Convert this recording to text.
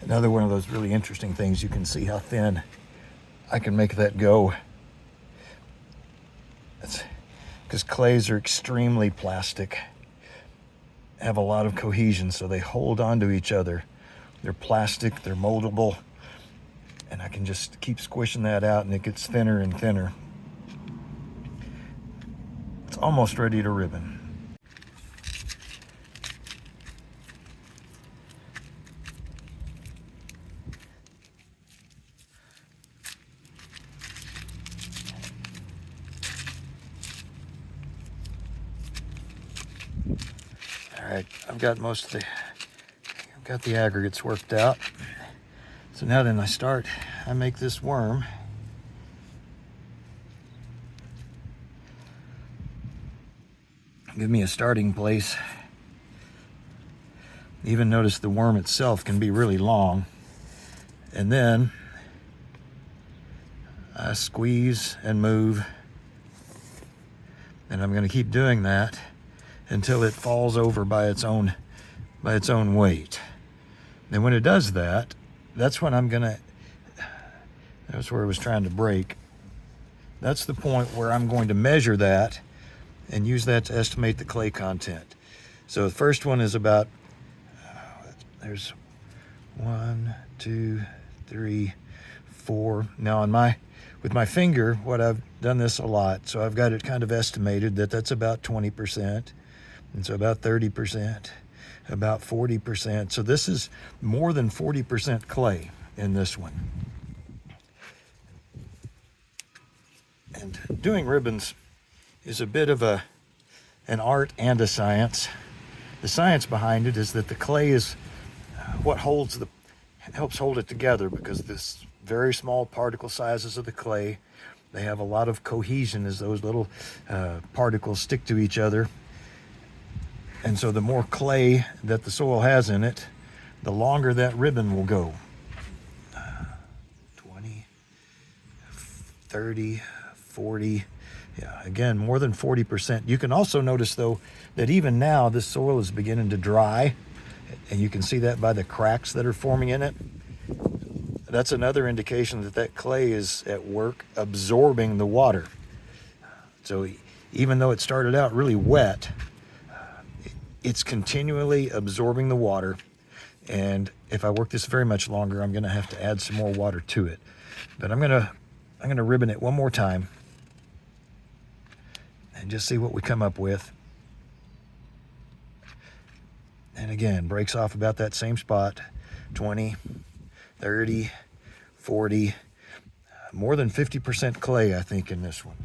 Another one of those really interesting things, you can see how thin I can make that go. That's because clays are extremely plastic, have a lot of cohesion, so they hold on to each other. They're plastic, they're moldable, and I can just keep squishing that out and it gets thinner and thinner. It's almost ready to ribbon. All right, I've got the aggregates worked out. So now then I make this worm. Give me a starting place. Even notice the worm itself can be really long. And then I squeeze and move. And I'm gonna keep doing that until it falls over by its own weight. And when it does that, that's when that's where it was trying to break. That's the point where I'm going to measure that and use that to estimate the clay content. So the first one is about, there's 1, 2, 3, 4. Now with my finger, what I've done this a lot, so I've got it kind of estimated that's about 20%, and so about 30%, about 40%. So this is more than 40% clay in this one. And doing ribbons is a bit of an art and a science. The science behind it is that the clay is what helps hold it together, because this very small particle sizes of the clay, they have a lot of cohesion as those little particles stick to each other. And so the more clay that the soil has in it, the longer that ribbon will go. 20, 30, 40. Yeah, again, more than 40%. You can also notice, though, that even now this soil is beginning to dry, and you can see that by the cracks that are forming in it. That's another indication that clay is at work absorbing the water. So even though it started out really wet, it's continually absorbing the water. And if I work this very much longer, I'm gonna have to add some more water to it. But I'm gonna ribbon it one more time and just see what we come up with. And again, breaks off about that same spot, 20, 30, 40, more than 50% clay, I think, in this one.